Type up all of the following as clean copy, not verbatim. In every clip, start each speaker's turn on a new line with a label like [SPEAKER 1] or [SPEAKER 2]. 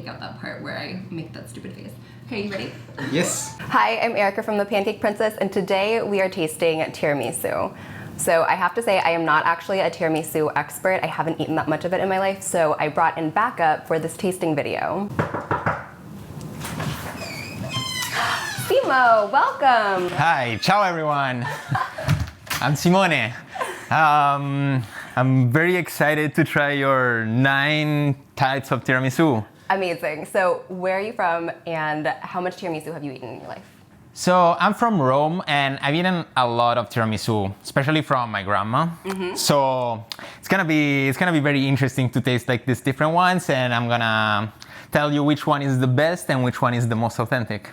[SPEAKER 1] take out that part where I make that stupid face. Okay, you ready?
[SPEAKER 2] Yes.
[SPEAKER 3] Hi, I'm Erica from the Pancake Princess, and today we are tasting tiramisu. So I have to say, I am not actually a tiramisu expert. I haven't eaten that much of it in my life, so I brought in backup for this tasting video. Simo, welcome.
[SPEAKER 2] Hi, ciao everyone. I'm Simone. I'm very excited to try your 9 types of tiramisu.
[SPEAKER 3] Amazing. So where are you from, and how much tiramisu have you eaten in your life?
[SPEAKER 2] So I'm from Rome, and I've eaten a lot of tiramisu, especially from my grandma. So it's gonna be very interesting to taste like these different ones, and I'm gonna tell you which one is the best and which one is the most authentic.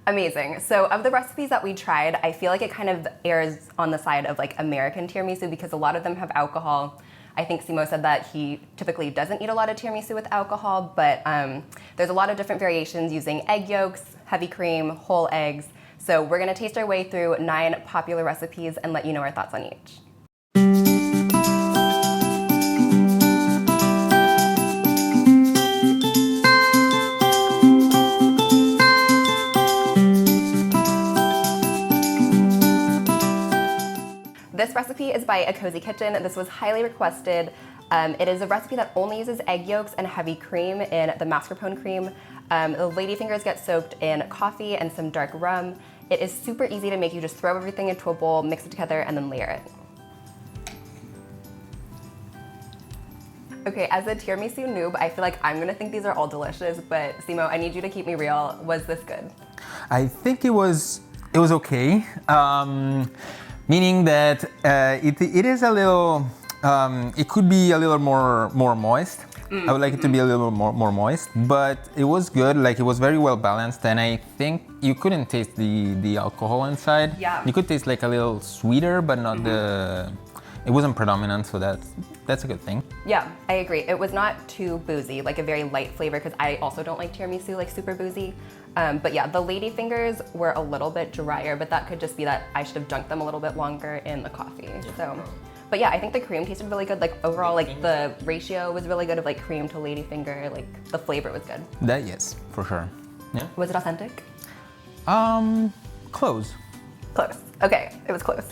[SPEAKER 3] Amazing. So of the recipes that we tried, I feel like it kind of errs on the side of like American tiramisu because a lot of them have alcohol. I think Simo said that he typically doesn't eat a lot of tiramisu with alcohol, but there's a lot of different variations using egg yolks, heavy cream, whole eggs. So we're gonna taste our way through 9 popular recipes and let you know our thoughts on each. This recipe is by A Cozy Kitchen. This was highly requested. It is a recipe that only uses egg yolks and heavy cream in the mascarpone cream. The ladyfingers get soaked in coffee and some dark rum. It is super easy to make. You just throw everything into a bowl, mix it together, and then layer it. Okay, as a tiramisu noob, I feel like I'm gonna think these are all delicious, but Simo, I need you to keep me real. Was this good?
[SPEAKER 2] I think it was okay. Meaning that it is a little, it could be a little more moist. I would like it to be a little more moist, but it was good. Like it was very well balanced, and I think you couldn't taste the alcohol inside.
[SPEAKER 3] Yeah.
[SPEAKER 2] You could taste like a little sweeter, but not it wasn't predominant, so that's a good thing.
[SPEAKER 3] Yeah, I agree. It was not too boozy, like a very light flavor, because I also don't like tiramisu like super boozy. But yeah, the ladyfingers were a little bit drier, but that could just be that I should have dunked them a little bit longer in the coffee. So, but yeah, I think the cream tasted really good. Like overall, like the ratio was really good of like cream to ladyfinger. Like the flavor was good.
[SPEAKER 2] That, yes, for sure. Yeah.
[SPEAKER 3] Was it authentic?
[SPEAKER 2] Close.
[SPEAKER 3] Close. Okay, it was close.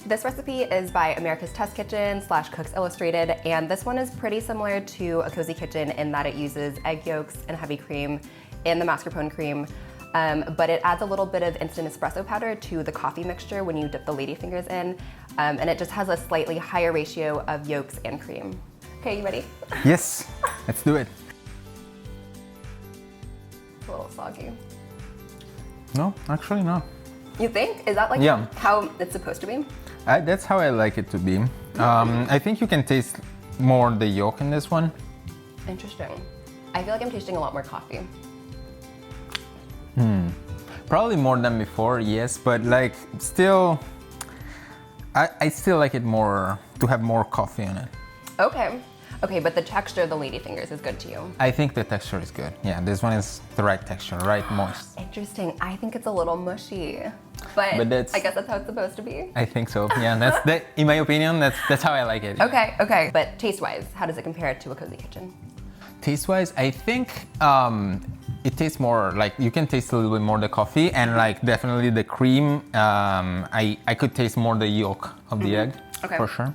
[SPEAKER 3] This recipe is by America's Test Kitchen / Cooks Illustrated, and this one is pretty similar to A Cozy Kitchen in that it uses egg yolks and heavy cream in the mascarpone cream, but it adds a little bit of instant espresso powder to the coffee mixture when you dip the ladyfingers in, and it just has a slightly higher ratio of yolks and cream. Okay, you ready?
[SPEAKER 2] Yes, let's do it.
[SPEAKER 3] It's a little soggy.
[SPEAKER 2] No, actually no.
[SPEAKER 3] You think? Is that like how it's supposed to be?
[SPEAKER 2] That's how I like it to be. I think you can taste more the yolk in this one.
[SPEAKER 3] Interesting. I feel like I'm tasting a lot more coffee.
[SPEAKER 2] Probably more than before, yes, but like still, I still like it more to have more coffee in it.
[SPEAKER 3] Okay. Okay, but the texture of the ladyfingers is good to you.
[SPEAKER 2] I think the texture is good. Yeah, this one is the right texture, right moist.
[SPEAKER 3] Interesting. I think it's a little mushy, but I guess that's how it's supposed to be.
[SPEAKER 2] I think so. Yeah, that. In my opinion, that's how I like it. Yeah.
[SPEAKER 3] Okay, okay. But taste-wise, how does it compare to A Cozy Kitchen?
[SPEAKER 2] Taste-wise, I think it tastes more like you can taste a little bit more the coffee, and like definitely the cream. I could taste more the yolk of the egg, for sure.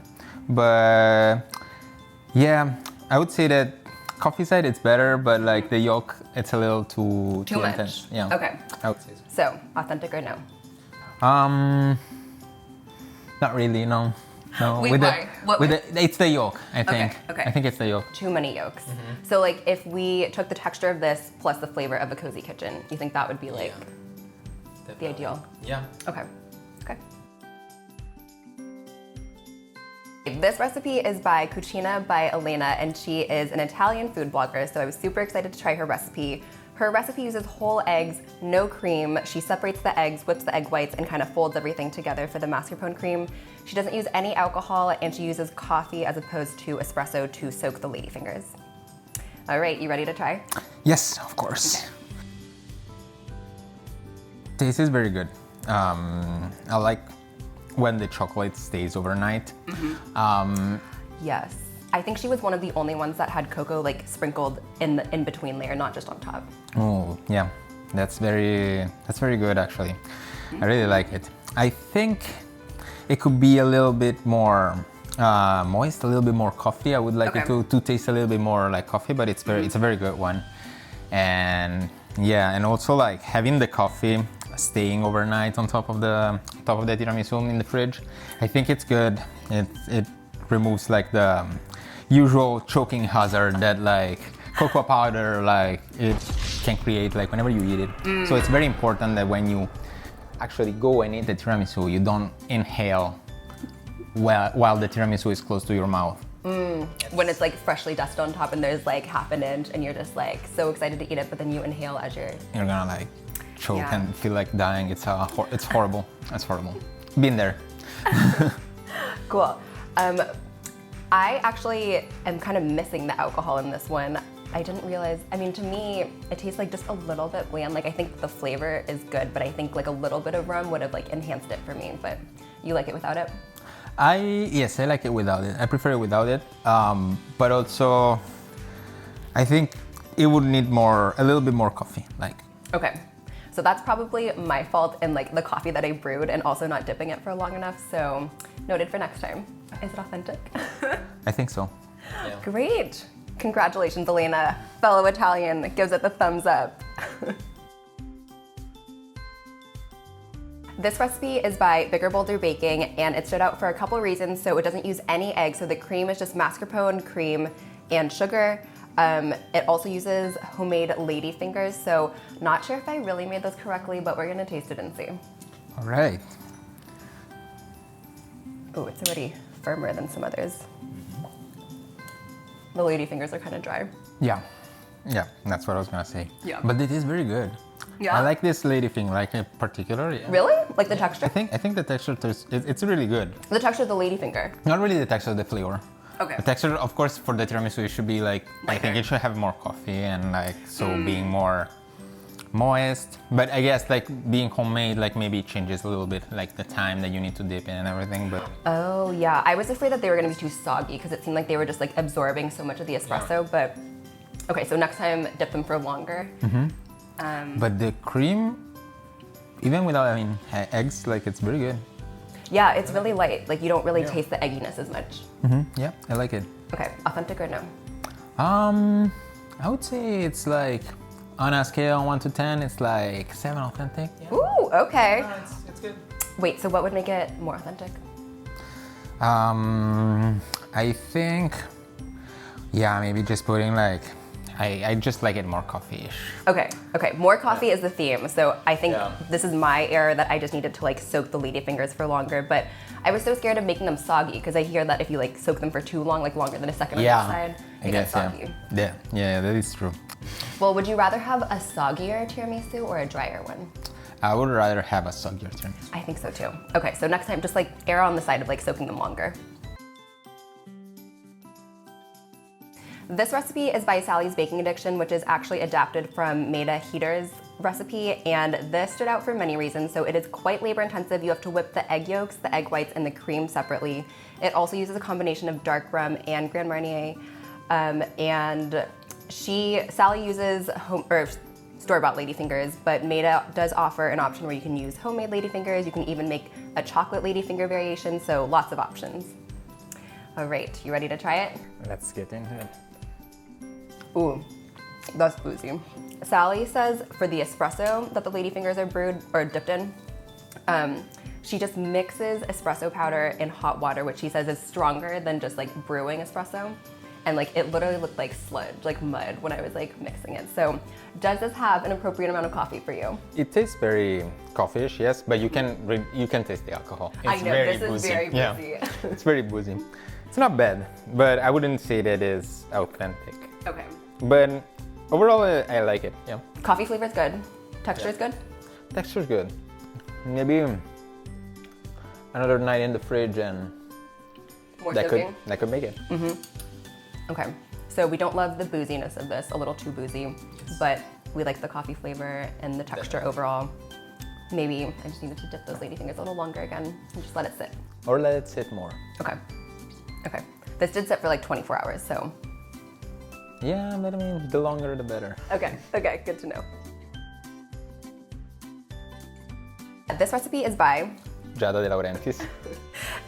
[SPEAKER 2] But yeah, I would say that coffee side it's better, but like the yolk, it's a little too
[SPEAKER 3] much.
[SPEAKER 2] Intense. Yeah.
[SPEAKER 3] Okay.
[SPEAKER 2] I would say so.
[SPEAKER 3] So, authentic or no?
[SPEAKER 2] Not really. No. No.
[SPEAKER 3] Wait, why?
[SPEAKER 2] It's the yolk. I think.
[SPEAKER 3] Okay.
[SPEAKER 2] I think it's the yolk.
[SPEAKER 3] Too many yolks. So, like, if we took the texture of this plus the flavor of A Cozy Kitchen, you think that would be like the ideal?
[SPEAKER 2] Yeah.
[SPEAKER 3] Okay. Okay. This recipe is by Cucina by Elena, and she is an Italian food blogger, so I was super excited to try her recipe. Her recipe uses whole eggs, no cream. She separates the eggs, whips the egg whites, and kind of folds everything together for the mascarpone cream. She doesn't use any alcohol, and she uses coffee as opposed to espresso to soak the ladyfingers. All right, you ready to try?
[SPEAKER 2] Yes, of course.
[SPEAKER 3] Okay.
[SPEAKER 2] Taste is very good. I like when the chocolate stays overnight.
[SPEAKER 3] Yes. I think she was one of the only ones that had cocoa like sprinkled in the in-between layer, not just on top.
[SPEAKER 2] Oh, yeah. That's very good actually. I really like it. I think it could be a little bit more moist, a little bit more coffee. I would like it to taste a little bit more like coffee, but it's a very good one. And yeah, and also like having the coffee staying overnight on top of the tiramisu in the fridge. I think it's good. It removes like the usual choking hazard that like cocoa powder like it can create like whenever you eat it. So it's very important that when you actually go and eat the tiramisu, you don't inhale while the tiramisu is close to your mouth.
[SPEAKER 3] When it's like freshly dusted on top and there's like half an inch and you're just like so excited to eat it, but then you inhale as you're
[SPEAKER 2] gonna like choke and feel like dying. It's horrible. It's horrible. Been there.
[SPEAKER 3] Cool. I actually am kind of missing the alcohol in this one. I didn't realize, I mean, to me, it tastes like just a little bit bland. Like I think the flavor is good, but I think like a little bit of rum would have like enhanced it for me, but you like it without it?
[SPEAKER 2] Yes, I like it without it. I prefer it without it. But also, I think it would need a little bit more coffee. Like.
[SPEAKER 3] Okay, so that's probably my fault in like the coffee that I brewed and also not dipping it for long enough. So noted for next time. Is it authentic?
[SPEAKER 2] I think so.
[SPEAKER 3] Yeah. Great. Congratulations, Elena. Fellow Italian gives it the thumbs up. This recipe is by Bigger Bolder Baking, and it stood out for a couple reasons. So it doesn't use any eggs, so the cream is just mascarpone, cream, and sugar. It also uses homemade lady fingers, so not sure if I really made those correctly, but we're gonna taste it and see.
[SPEAKER 2] All right.
[SPEAKER 3] Oh, it's already firmer than some others. The lady fingers are kind of dry.
[SPEAKER 2] Yeah, that's what I was gonna say.
[SPEAKER 3] Yeah.
[SPEAKER 2] But it is very good.
[SPEAKER 3] Yeah.
[SPEAKER 2] I like this lady thing, like in particular. Yeah.
[SPEAKER 3] Really? Like the texture?
[SPEAKER 2] I think the texture it's really good.
[SPEAKER 3] The texture of the lady finger.
[SPEAKER 2] Not really the texture, the flavor.
[SPEAKER 3] Okay.
[SPEAKER 2] The texture, of course, for the tiramisu, it should be like I think it should have more coffee and like being more moist. But I guess like being homemade, like maybe it changes a little bit, like the time that you need to dip in and everything. But
[SPEAKER 3] oh yeah, I was afraid that they were gonna be too soggy because it seemed like they were just like absorbing so much of the espresso. Yeah. But okay, so next time dip them for longer.
[SPEAKER 2] But the cream, even without eggs, like it's very good.
[SPEAKER 3] Yeah, it's really light. Like you don't really taste the egginess as much.
[SPEAKER 2] Yeah, I like it.
[SPEAKER 3] Okay, authentic or no?
[SPEAKER 2] I would say it's like on a scale of 1 to 10, it's like 7 authentic. Yeah.
[SPEAKER 3] Ooh, okay.
[SPEAKER 2] No, it's good.
[SPEAKER 3] Wait, so what would make it more authentic?
[SPEAKER 2] I think, yeah, maybe just putting like, I just like it more coffee-ish.
[SPEAKER 3] Okay, more coffee is the theme. So I think this is my error that I just needed to like soak the lady fingers for longer, but I was so scared of making them soggy because I hear that if you like soak them for too long, like longer than a second on each side, they get soggy.
[SPEAKER 2] Yeah, that is true.
[SPEAKER 3] Well, would you rather have a soggier tiramisu or a drier one?
[SPEAKER 2] I would rather have a soggier tiramisu.
[SPEAKER 3] I think so too. Okay, so next time just like err on the side of like soaking them longer. This recipe is by Sally's Baking Addiction, which is actually adapted from Maida Heater's recipe, and this stood out for many reasons. So it is quite labor intensive. You have to whip the egg yolks, the egg whites, and the cream separately. It also uses a combination of dark rum and Grand Marnier, and Sally uses store-bought ladyfingers, but Maida does offer an option where you can use homemade ladyfingers. You can even make a chocolate ladyfinger variation, so lots of options. All right, you ready to try it?
[SPEAKER 2] Let's get into it.
[SPEAKER 3] Ooh, that's boozy. Sally says for the espresso that the ladyfingers are brewed or dipped in, she just mixes espresso powder in hot water, which she says is stronger than just like brewing espresso. And like it literally looked like sludge, like mud when I was like mixing it. So does this have an appropriate amount of coffee for you?
[SPEAKER 2] It tastes very coffee-ish, yes, but you can taste the alcohol. It's
[SPEAKER 3] I know,
[SPEAKER 2] very
[SPEAKER 3] this
[SPEAKER 2] boozy.
[SPEAKER 3] is very boozy.
[SPEAKER 2] Yeah. It's very boozy. It's not bad, but I wouldn't say that it's authentic.
[SPEAKER 3] Okay.
[SPEAKER 2] But overall, I like it, yeah.
[SPEAKER 3] Coffee flavor is good. Texture is good?
[SPEAKER 2] Texture's good. Maybe another night in the fridge and
[SPEAKER 3] More
[SPEAKER 2] that
[SPEAKER 3] soaking?
[SPEAKER 2] could make it.
[SPEAKER 3] Okay, so we don't love the booziness of this, a little too boozy, but we like the coffee flavor and the texture overall. Maybe I just needed to dip those ladyfingers a little longer again and just let it sit.
[SPEAKER 2] Or let it sit more.
[SPEAKER 3] Okay. This did sit for like 24 hours, so.
[SPEAKER 2] Yeah, but I mean, the longer the better.
[SPEAKER 3] Okay, good to know. This recipe is by
[SPEAKER 2] Giada de Laurentiis.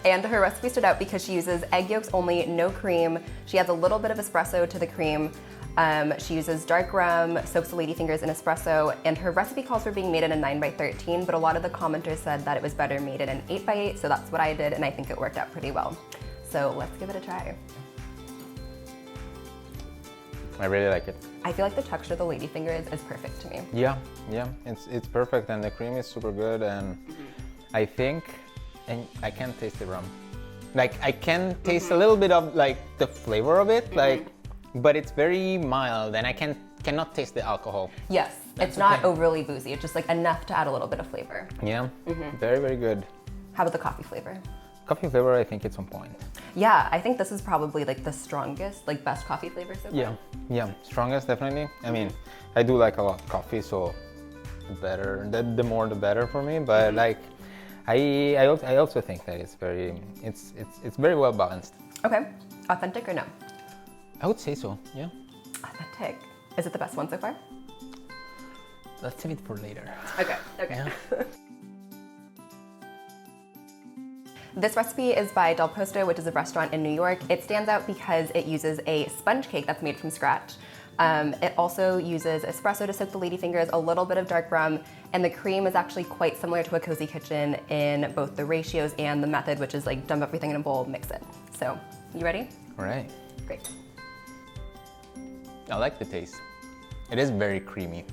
[SPEAKER 3] And her recipe stood out because she uses egg yolks only, no cream. She adds a little bit of espresso to the cream. She uses dark rum, soaks the ladyfingers in espresso, and her recipe calls for being made in a 9x13, but a lot of the commenters said that it was better made in an 8x8, so that's what I did, and I think it worked out pretty well. So let's give it a try.
[SPEAKER 2] I really like it.
[SPEAKER 3] I feel like the texture of the ladyfingers is perfect to me.
[SPEAKER 2] Yeah, it's perfect, and the cream is super good, and I think, and I can taste the rum. Like, I can taste a little bit of like the flavor of it, like, but it's very mild, and I cannot taste the alcohol.
[SPEAKER 3] Yes, it's not overly boozy. It's just like enough to add a little bit of flavor.
[SPEAKER 2] Yeah, very, very good.
[SPEAKER 3] How about the coffee flavor?
[SPEAKER 2] Coffee flavor, I think it's on point.
[SPEAKER 3] Yeah, I think this is probably like the strongest, like best coffee flavor so far.
[SPEAKER 2] Yeah, strongest definitely. I mean, I do like a lot of coffee, so the more the better for me. But like, I also think that it's very well balanced.
[SPEAKER 3] Okay, authentic or no?
[SPEAKER 2] I would say so. Yeah.
[SPEAKER 3] Authentic. Is it the best one so far?
[SPEAKER 2] Let's save it for later.
[SPEAKER 3] Okay.
[SPEAKER 2] Yeah.
[SPEAKER 3] This recipe is by Del Posto, which is a restaurant in New York. It stands out because it uses a sponge cake that's made from scratch. It also uses espresso to soak the ladyfingers, a little bit of dark rum, and the cream is actually quite similar to a cozy kitchen in both the ratios and the method, which is like dump everything in a bowl, mix it. So, you ready?
[SPEAKER 2] All right.
[SPEAKER 3] Great.
[SPEAKER 2] I like the taste. It is very creamy.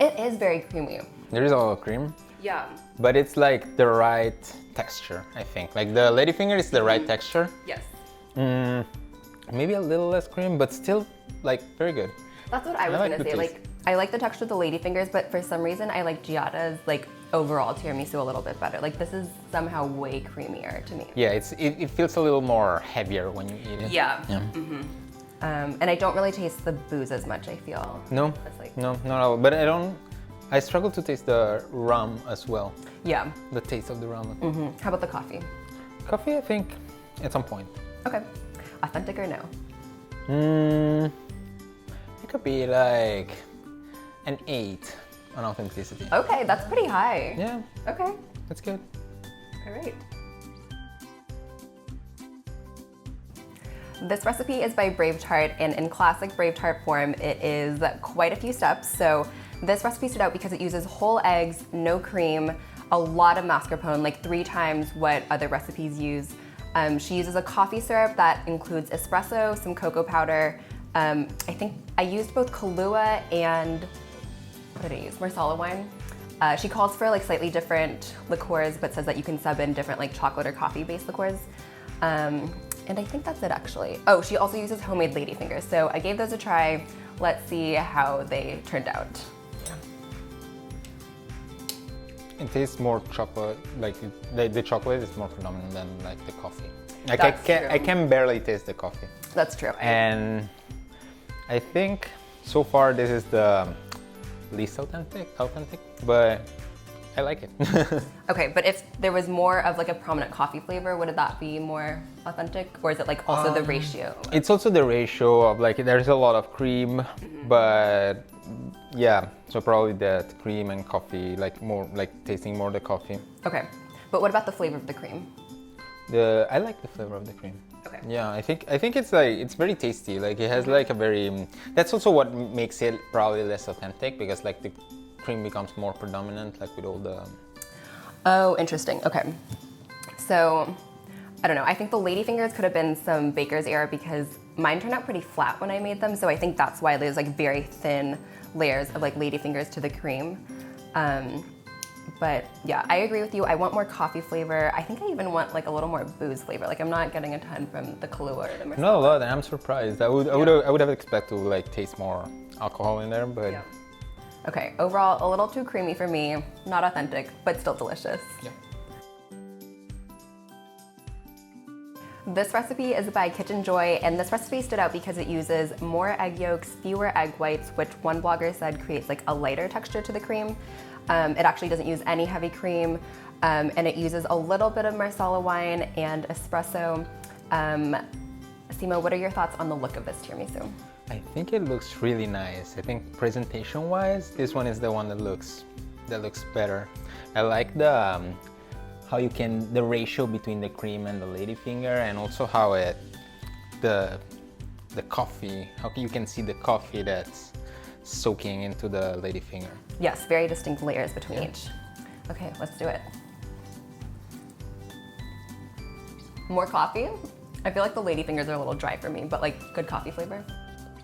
[SPEAKER 3] It is very creamy.
[SPEAKER 2] There is a lot of cream.
[SPEAKER 3] Yeah.
[SPEAKER 2] But it's like the right texture, I think. Like the ladyfinger is the right texture.
[SPEAKER 3] Yes.
[SPEAKER 2] Maybe a little less cream, but still like very good.
[SPEAKER 3] That's what I was gonna say. Like, I like the texture of the ladyfingers, but for some reason I like Giada's like overall tiramisu a little bit better. Like this is somehow way creamier to me.
[SPEAKER 2] Yeah, it feels a little more heavier when you eat it.
[SPEAKER 3] Yeah. And I don't really taste the booze as much, I feel.
[SPEAKER 2] No,
[SPEAKER 3] like...
[SPEAKER 2] no, not at all. But I struggle to taste the rum as well.
[SPEAKER 3] Yeah.
[SPEAKER 2] The taste of the rum.
[SPEAKER 3] How about the coffee?
[SPEAKER 2] Coffee, I think it's on point.
[SPEAKER 3] Okay. Authentic or no?
[SPEAKER 2] It could be like an 8 on authenticity.
[SPEAKER 3] Okay, that's pretty high.
[SPEAKER 2] Yeah.
[SPEAKER 3] Okay.
[SPEAKER 2] That's good.
[SPEAKER 3] All right. This recipe is by Bravetart, and in classic Bravetart form, it is quite a few steps. So this recipe stood out because it uses whole eggs, no cream, a lot of mascarpone, like 3 times what other recipes use. She uses a coffee syrup that includes espresso, some cocoa powder. I think I used both Kahlua and, what did I use? Marsala wine. She calls for like slightly different liqueurs, but says that you can sub in different like chocolate or coffee-based liqueurs. And I think that's it actually. Oh, she also uses homemade ladyfingers. So I gave those a try. Let's see how they turned out.
[SPEAKER 2] It tastes more chocolate, like the chocolate is more predominant than like the coffee. Like I can barely taste the coffee.
[SPEAKER 3] That's true.
[SPEAKER 2] And I think so far this is the least authentic, but I like it.
[SPEAKER 3] Okay, but if there was more of like a prominent coffee flavor, would that be more authentic? Or is it like also the ratio?
[SPEAKER 2] It's also the ratio of like, there's a lot of cream, but yeah, so probably that cream and coffee, like more, like tasting more the coffee.
[SPEAKER 3] Okay, but what about the flavor of the cream?
[SPEAKER 2] I like the flavor of the cream.
[SPEAKER 3] Okay.
[SPEAKER 2] Yeah, I think it's like, it's very tasty. Like it has like a very, that's also what makes it probably less authentic, because like the cream becomes more predominant, like with all the...
[SPEAKER 3] Oh, interesting. Okay. So, I don't know. I think the ladyfingers could have been some baker's error because mine turned out pretty flat when I made them. So I think that's why there's like very thin layers of like ladyfingers to the cream. But yeah, I agree with you. I want more coffee flavor. I think I even want like a little more booze flavor. Like I'm not getting a ton from the Kahlua or the Marsala.
[SPEAKER 2] Not a lot, and I'm surprised. I would have expected to like taste more alcohol in there, but...
[SPEAKER 3] Yeah. Okay, overall, a little too creamy for me. Not authentic, but still delicious.
[SPEAKER 2] Yeah.
[SPEAKER 3] This recipe is by Kitchen Joy, and this recipe stood out because it uses more egg yolks, fewer egg whites, which one blogger said creates like a lighter texture to the cream. It actually doesn't use any heavy cream, and it uses a little bit of Marsala wine and espresso. Simo, what are your thoughts on the look of this tiramisu?
[SPEAKER 2] I think it looks really nice. I think presentation-wise, this one is the one that looks better. I like the how you can the ratio between the cream and the ladyfinger, and also how the coffee, how you can see the coffee that's soaking into the ladyfinger.
[SPEAKER 3] Yes, very distinct layers between each. Okay, let's do it. More coffee? I feel like the ladyfingers are a little dry for me, but like good coffee flavor.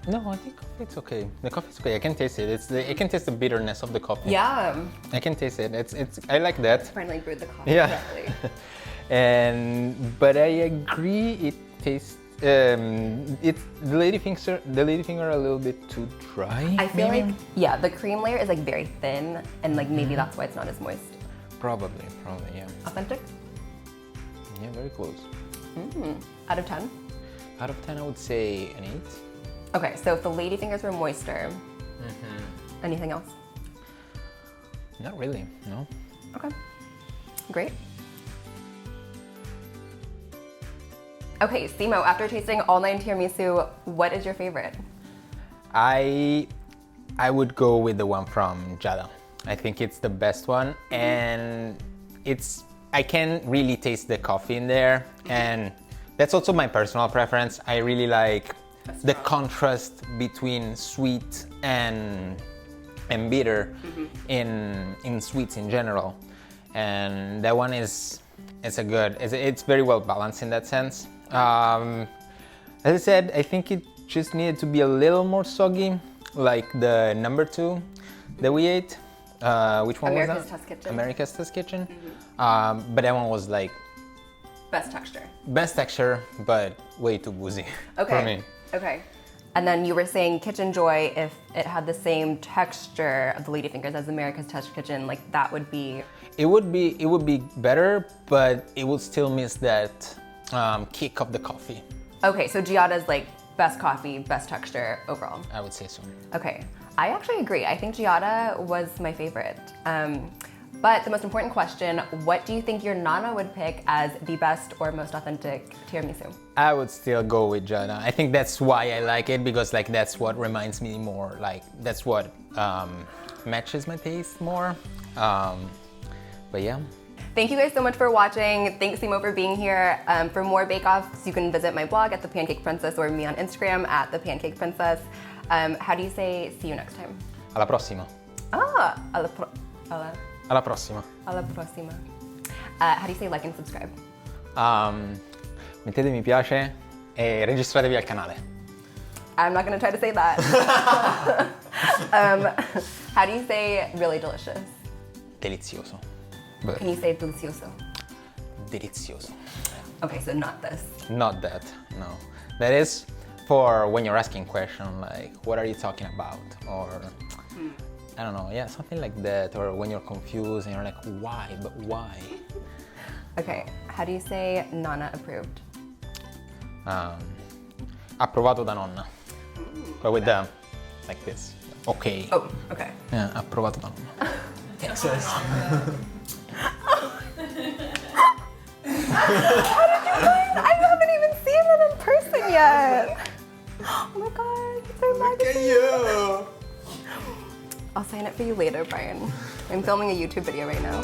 [SPEAKER 2] No, I think it's okay. The coffee's okay. I can taste it. I can taste the bitterness of the coffee.
[SPEAKER 3] Yeah.
[SPEAKER 2] I can taste it. I like that.
[SPEAKER 3] Finally brewed the coffee correctly.
[SPEAKER 2] But I agree. It tastes. The ladyfinger are a little bit too dry.
[SPEAKER 3] I feel like the cream layer is like very thin, and like maybe that's why it's not as moist.
[SPEAKER 2] Probably, yeah.
[SPEAKER 3] Authentic?
[SPEAKER 2] Yeah, very close.
[SPEAKER 3] Out of 10?
[SPEAKER 2] Out of 10, I would say an 8.
[SPEAKER 3] Okay, so if the ladyfingers were moister, anything else?
[SPEAKER 2] Not really, no.
[SPEAKER 3] Okay, great. Okay, Simo, after tasting all 9 tiramisu, what is your favorite?
[SPEAKER 2] I would go with the one from Giada. I think it's the best one, and I can really taste the coffee in there, and that's also my personal preference. I really like the contrast between sweet and bitter in sweets in general, and that one it's very well balanced in that sense. As I said, I think it just needed to be a little more soggy, like the number 2 that we ate. Which one
[SPEAKER 3] America's
[SPEAKER 2] was that?
[SPEAKER 3] Test Kitchen.
[SPEAKER 2] America's Test Kitchen. But that one was like
[SPEAKER 3] Best texture.
[SPEAKER 2] best texture, but way too boozy for me.
[SPEAKER 3] Okay. And then you were saying Kitchen Joy, if it had the same texture of the ladyfingers as America's Test Kitchen, like that would be...
[SPEAKER 2] It would be better, but it would still miss that kick of the coffee.
[SPEAKER 3] Okay, so Giada's like best coffee, best texture overall.
[SPEAKER 2] I would say so.
[SPEAKER 3] Okay, I actually agree. I think Giada was my favorite. But the most important question, what do you think your Nana would pick as the best or most authentic tiramisu?
[SPEAKER 2] I would still go with Giada. I think that's why I like it, because like that's what reminds me more, like that's what matches my taste more. But yeah.
[SPEAKER 3] Thank you guys so much for watching. Thanks, Simo, for being here. For more bake-offs, you can visit my blog at The Pancake Princess or me on Instagram at The Pancake Princess. How do you say see you next time?
[SPEAKER 2] Alla prossima.
[SPEAKER 3] Alla
[SPEAKER 2] prossima.
[SPEAKER 3] Alla prossima. How do you say like and subscribe?
[SPEAKER 2] Mettete mi piace e registratevi al canale.
[SPEAKER 3] I'm not gonna try to say that. How do you say really delicious?
[SPEAKER 2] Delizioso.
[SPEAKER 3] Can you say delicioso?
[SPEAKER 2] Delizioso.
[SPEAKER 3] Okay, so not this.
[SPEAKER 2] Not that, no. That is for when you're asking question like, what are you talking about? Or, I don't know, yeah, something like that. Or when you're confused and you're like, why, but why?
[SPEAKER 3] Okay, how do you say Nana approved?
[SPEAKER 2] Approvato da nonna. But with the, like this. Okay.
[SPEAKER 3] Oh, okay.
[SPEAKER 2] Yeah, approvato da nonna. Texas.
[SPEAKER 3] How did you learn? I haven't even seen it in person yet. Oh my god, it's our magazine.
[SPEAKER 2] Look at you.
[SPEAKER 3] I'll sign it for you later, Brian. I'm filming a YouTube video right now.